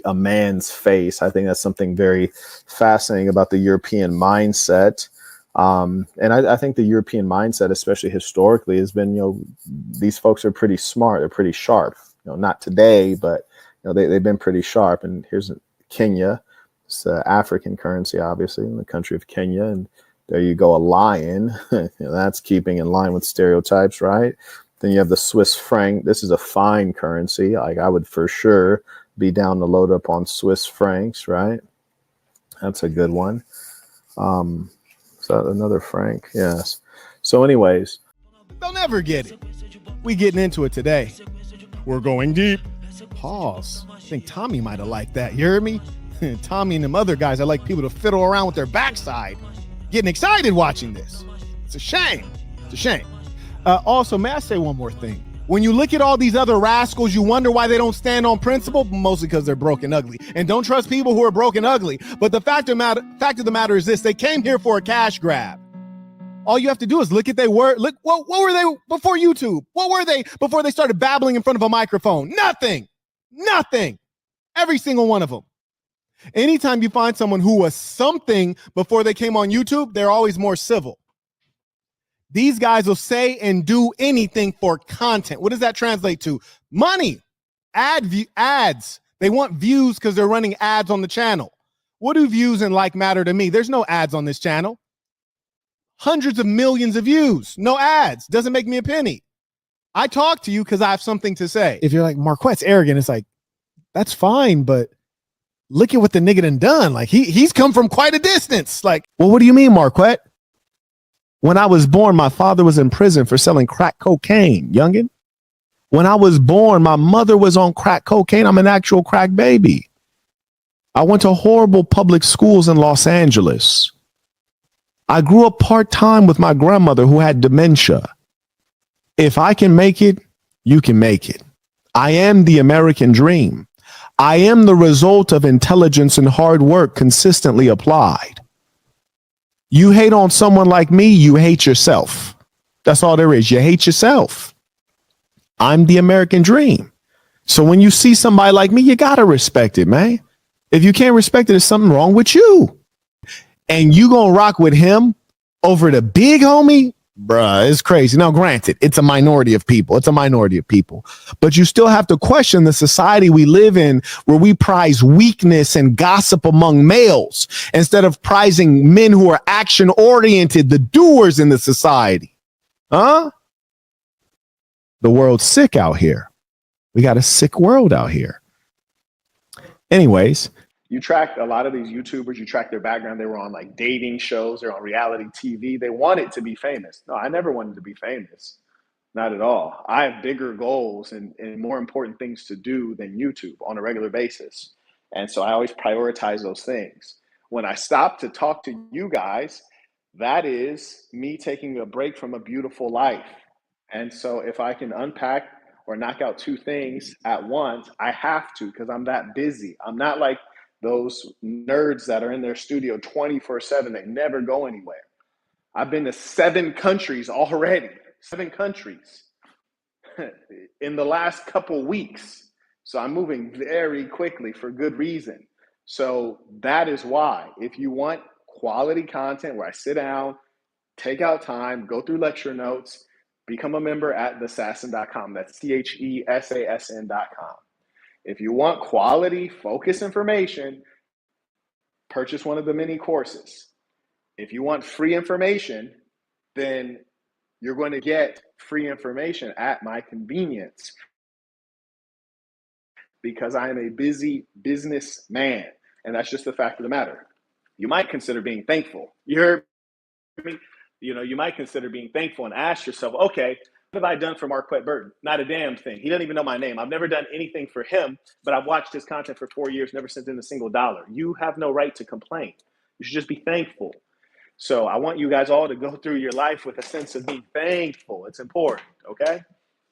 a man's face. I think that's something very fascinating about the European mindset. And I think the European mindset, especially historically, has been, these folks are pretty smart. They're pretty sharp. Not today, but they've been pretty sharp. And here's Kenya. It's African currency, obviously, in the country of Kenya. And there you go, a lion. That's keeping in line with stereotypes, right? Then you have the Swiss franc. This is a fine currency. Like, I would for sure be down to load up on Swiss francs, right? That's a good one. So another franc, yes. So anyways. They'll never get it. We getting into it today. We're going deep. Pause. I think Tommy might have liked that. You heard me? Tommy and them other guys, I like people to fiddle around with their backside. Getting excited watching this. It's a shame. It's a shame. Also, may I say one more thing? When you look at all these other rascals, you wonder why they don't stand on principle, mostly because they're broke and ugly. And don't trust people who are broke and ugly. But the fact of the matter is this: they came here for a cash grab. All you have to do is look at their word. Look, what were they before YouTube? What were they before they started babbling in front of a microphone? Nothing. Nothing. Every single one of them. Anytime you find someone who was something before they came on YouTube, they're always more civil. These guys will say and do anything for content. What does that translate to? Money. Ads. They want views because they're running ads on the channel. What do views and like matter to me? There's no ads on this channel. Hundreds of millions of views. No ads. Doesn't make me a penny. I talk to you because I have something to say. If you're like, Marquett's arrogant, it's like, that's fine, but look at what the nigga done. Like, he's come from quite a distance. Like, well, what do you mean, Marquett? When I was born, my father was in prison for selling crack cocaine, youngin. When I was born, my mother was on crack cocaine. I'm an actual crack baby. I went to horrible public schools in Los Angeles. I grew up part-time with my grandmother who had dementia. If I can make it, you can make it. I am the American dream. I am the result of intelligence and hard work consistently applied. You hate on someone like me, you hate yourself. That's all there is. You hate yourself. I'm the American dream. So when you see somebody like me, you got to respect it, man. If you can't respect it, there's something wrong with you. And you going to rock with him over the big homie? Bruh, it's crazy. Now, granted, it's a minority of people. It's a minority of people. But you still have to question the society we live in where we prize weakness and gossip among males instead of prizing men who are action-oriented, the doers in the society. Huh? The world's sick out here. We got a sick world out here. Anyways. You track a lot of these YouTubers, you track their background. They were on like dating shows, they're on reality TV. They wanted to be famous. No, I never wanted to be famous. Not at all. I have bigger goals and more important things to do than YouTube on a regular basis. And so I always prioritize those things. When I stop to talk to you guys, that is me taking a break from a beautiful life. And so if I can unpack or knock out two things at once, I have to, because I'm that busy. I'm not like those nerds that are in their studio 24/7, they never go anywhere. I've been to 7 countries already, 7 countries in the last couple weeks. So I'm moving very quickly for good reason. So that is why, if you want quality content where I sit down, take out time, go through lecture notes, become a member at thesassin.com. That's thesasn.com. If you want quality, focused information, purchase one of the mini courses. If you want free information, then you're going to get free information at my convenience because I am a busy businessman. And that's just the fact of the matter. You might consider being thankful. You heard me? You might consider being thankful and ask yourself, okay, what have I done for Marquett Burton? Not a damn thing. He doesn't even know my name. I've never done anything for him, but I've watched his content for 4 years, never sent in a single dollar. You have no right to complain. You should just be thankful. So I want you guys all to go through your life with a sense of being thankful. It's important, okay?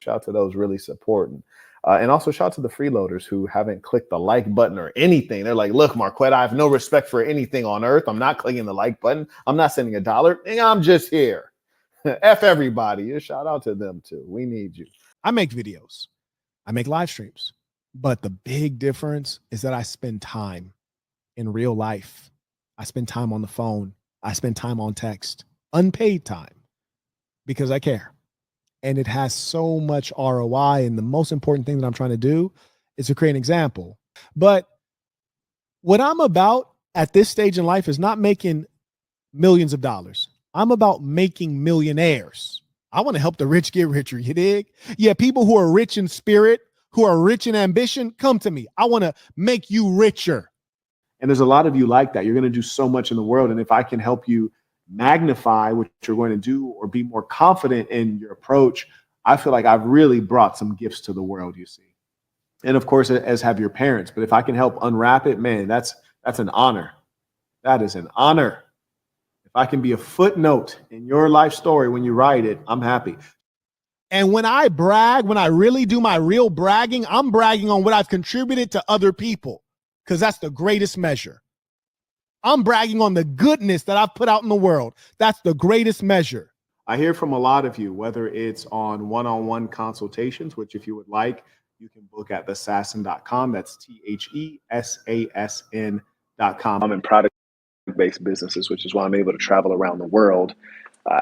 Shout out to those really supporting. And also shout out to the freeloaders who haven't clicked the like button or anything. They're like, look, Marquett, I have no respect for anything on earth. I'm not clicking the like button. I'm not sending $1. I'm just here. F everybody. A shout out to them too. We need you. I make videos. I make live streams. But the big difference is that I spend time in real life. I spend time on the phone. I spend time on text, unpaid time, because I care. And it has so much ROI. And the most important thing that I'm trying to do is to create an example. But what I'm about at this stage in life is not making millions of dollars. I'm about making millionaires. I want to help the rich get richer. You dig? Yeah, people who are rich in spirit, who are rich in ambition, come to me. I want to make you richer. And there's a lot of you like that. You're going to do so much in the world. And if I can help you magnify what you're going to do or be more confident in your approach, I feel like I've really brought some gifts to the world, you see. And of course, as have your parents. But if I can help unwrap it, man, that's an honor. That is an honor. If I can be a footnote in your life story when you write it, I'm happy. And when I brag, when I really do my real bragging, I'm bragging on what I've contributed to other people, because that's the greatest measure. I'm bragging on the goodness that I've put out in the world. That's the greatest measure. I hear from a lot of you, whether it's on one-on-one consultations, which if you would like, you can book at thesasson.com. That's THESASN.com. I'm in product-based businesses, which is why I'm able to travel around the world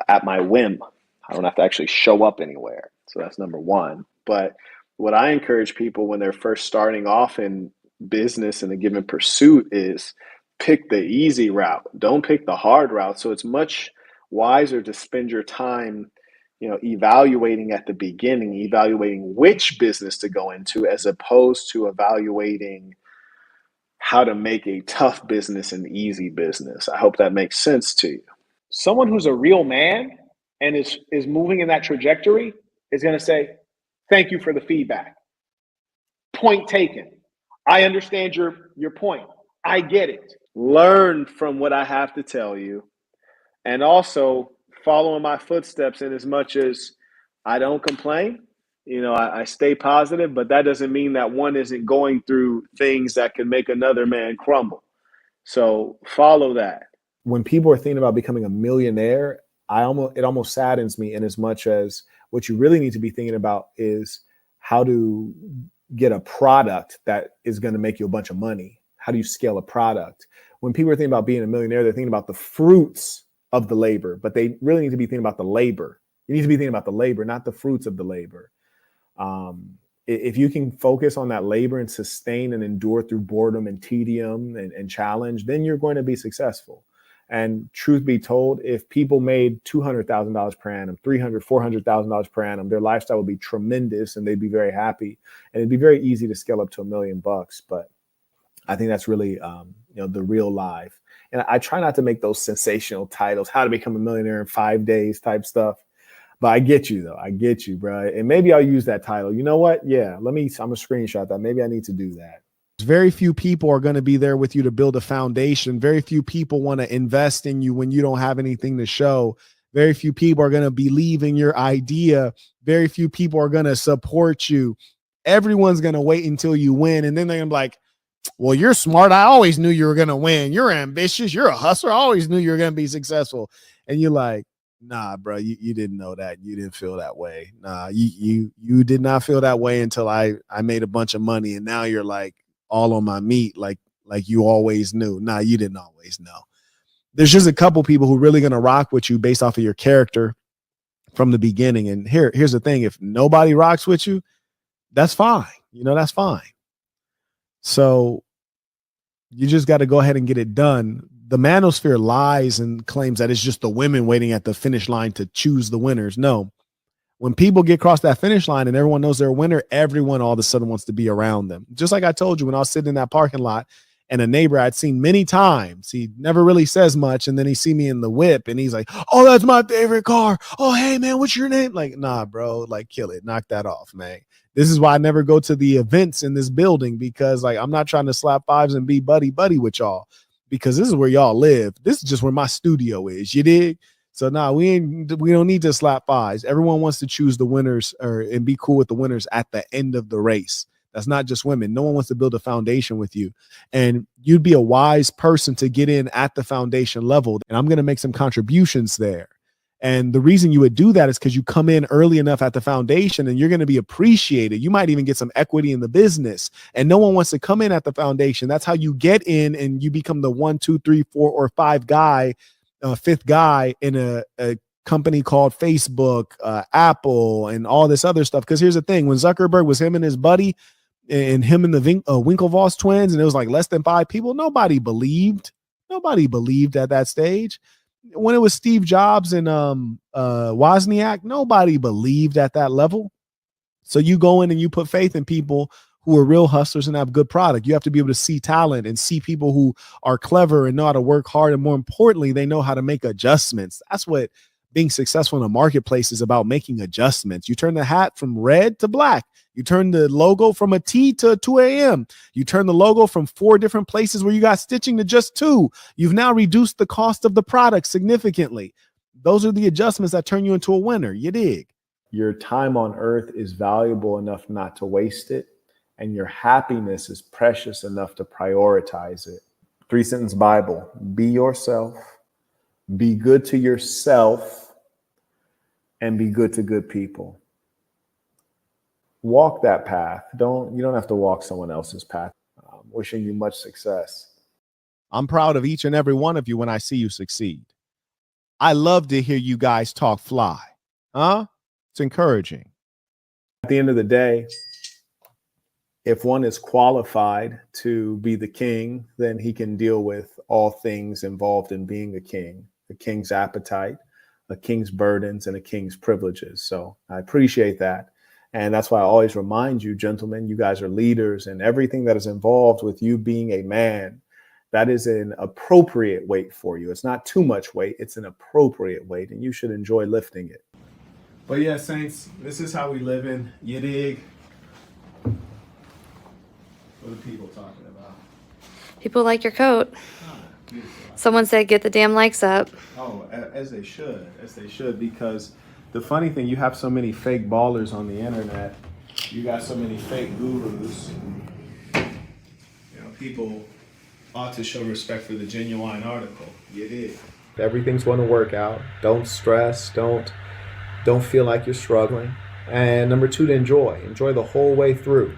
at my whim. I don't have to actually show up anywhere. So that's number one. But what I encourage people when they're first starting off in business in a given pursuit is pick the easy route. Don't pick the hard route. So it's much wiser to spend your time, evaluating at the beginning, evaluating which business to go into, as opposed to evaluating how to make a tough business an easy business. I hope that makes sense to you. Someone who's a real man and is moving in that trajectory is going to say, thank you for the feedback. Point taken. I understand your point. I get it. Learn from what I have to tell you, and also follow in my footsteps in as much as I don't complain. I stay positive, but that doesn't mean that one isn't going through things that can make another man crumble. So follow that. When people are thinking about becoming a millionaire, it almost saddens me, in as much as what you really need to be thinking about is how to get a product that is going to make you a bunch of money. How do you scale a product? When people are thinking about being a millionaire, they're thinking about the fruits of the labor, but they really need to be thinking about the labor. You need to be thinking about the labor, not the fruits of the labor. If you can focus on that labor and sustain and endure through boredom and tedium and challenge, then you're going to be successful. And truth be told, if people made $200,000 per annum, $300,000, $400,000 per annum, their lifestyle would be tremendous and they'd be very happy. And it'd be very easy to scale up to $1 million. But I think that's really, the real life. And I try not to make those sensational titles, how to become a millionaire in 5 days type stuff. But I get you, though. I get you, bro. And maybe I'll use that title. You know what? Yeah, I'm going to screenshot that. Maybe I need to do that. Very few people are going to be there with you to build a foundation. Very few people want to invest in you when you don't have anything to show. Very few people are going to believe in your idea. Very few people are going to support you. Everyone's going to wait until you win. And then they're going to be like, well, you're smart. I always knew you were going to win. You're ambitious. You're a hustler. I always knew you were going to be successful. And you're like, nah, bro, you didn't know that. You didn't feel that way. Nah, you did not feel that way until I made a bunch of money. And now you're like all on my meat, like you always knew. Nah, you didn't always know. There's just a couple people who really going to rock with you based off of your character from the beginning. And here's the thing. If nobody rocks with you, that's fine. That's fine. So you just got to go ahead and get it done. The manosphere lies and claims that it's just the women waiting at the finish line to choose the winners. No, when people get across that finish line and everyone knows they're a winner, everyone all of a sudden wants to be around them. Just like I told you when I was sitting in that parking lot and a neighbor I'd seen many times, he never really says much. And then he see me in the whip and he's like, oh, that's my favorite car. Oh, hey, man, what's your name? Like, nah, bro, like kill it. Knock that off, man. This is why I never go to the events in this building, because like I'm not trying to slap fives and be buddy with y'all, because this is where y'all live. This is just where my studio is. You dig? So we don't need to slap fives. Everyone wants to choose the winners and be cool with the winners at the end of the race. That's not just women. No one wants to build a foundation with you. And you'd be a wise person to get in at the foundation level. And I'm going to make some contributions there. And the reason you would do that is because you come in early enough at the foundation and you're going to be appreciated. You might even get some equity in the business, and no one wants to come in at the foundation. That's how you get in and you become the 1, 2, 3, 4, or 5 guy, fifth guy in a company called Facebook, Apple, and all this other stuff. Because here's the thing, when Zuckerberg was him and his buddy and him and the Winklevoss twins, and it was like less than 5 people, nobody believed at that stage. When it was Steve Jobs and Wozniak, nobody believed at that level. So you go in and you put faith in people who are real hustlers and have good product. You have to be able to see talent and see people who are clever and know how to work hard. And more importantly, they know how to make adjustments. That's what being successful in a marketplace is about, making adjustments. You turn the hat from red to black. You turn the logo from a T to 2 a.m. You turn the logo from 4 different places where you got stitching to just 2. You've now reduced the cost of the product significantly. Those are the adjustments that turn you into a winner. You dig? Your time on earth is valuable enough not to waste it, and your happiness is precious enough to prioritize it. 3-sentence Bible: be yourself, be good to yourself, and be good to good people. Walk that path. You don't have to walk someone else's path. Wishing you much success. I'm proud of each and every one of you when I see you succeed. I love to hear you guys talk fly. It's encouraging. At the end of the day, if one is qualified to be the king, then he can deal with all things involved in being a king: a king's appetite, a king's burdens, and a king's privileges. So I appreciate that. And that's why I always remind you, gentlemen, you guys are leaders, and everything that is involved with you being a man, that is an appropriate weight for you. It's not too much weight. It's an appropriate weight, and you should enjoy lifting it. But yeah, Saints, this is how we live in. You dig? What are people talking about? People like your coat. Someone said, get the damn likes up. Oh, as they should, because the funny thing, you have so many fake ballers on the internet. You got so many fake gurus. People ought to show respect for the genuine article. You did. Everything's going to work out. Don't stress. Don't feel like you're struggling. And number 2, to enjoy the whole way through.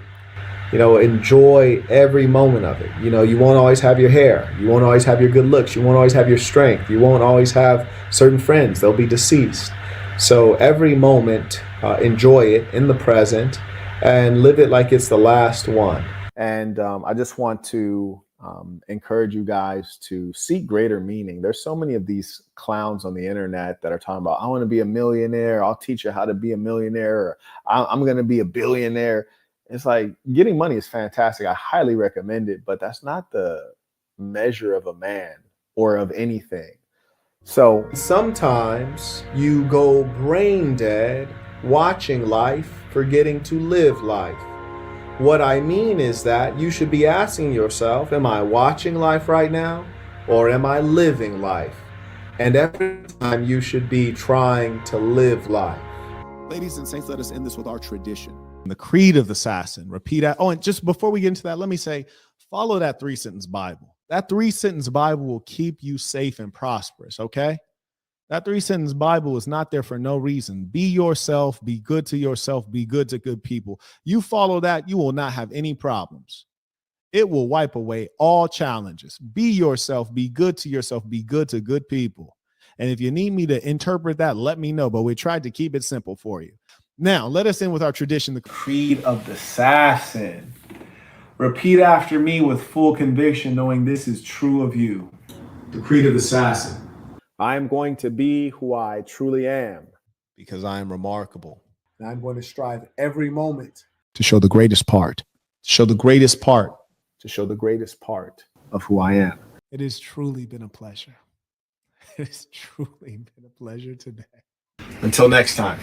Enjoy every moment of it. You won't always have your hair. You won't always have your good looks. You won't always have your strength. You won't always have certain friends. They'll be deceased. So every moment, enjoy it in the present and live it like it's the last one. And I just want to encourage you guys to seek greater meaning. There's so many of these clowns on the internet that are talking about, I want to be a millionaire. I'll teach you how to be a millionaire. Or I'm going to be a billionaire. It's like, getting money is fantastic. I highly recommend it, but that's not the measure of a man or of anything. So sometimes you go brain dead watching life, forgetting to live life. What I mean is that you should be asking yourself, am I watching life right now, or am I living life? And every time you should be trying to live life. Ladies and saints, let us end this with our tradition. The creed of the assassin. Repeat that. Oh, and just before we get into that, let me say, follow that 3-sentence Bible. That 3-sentence Bible will keep you safe and prosperous, okay? That 3-sentence Bible is not there for no reason. Be yourself, be good to yourself, be good to good people. You follow that, you will not have any problems. It will wipe away all challenges. Be yourself, be good to yourself, be good to good people. And if you need me to interpret that, let me know. But we tried to keep it simple for you. Now, let us end with our tradition, the creed of the assassin. Repeat after me with full conviction, knowing this is true of you. The creed of the assassin. I am going to be who I truly am. Because I am remarkable. And I'm going to strive every moment To show the greatest part. Show the greatest part. to show the greatest part of who I am. It has truly been a pleasure. It has truly been a pleasure today. Until next time.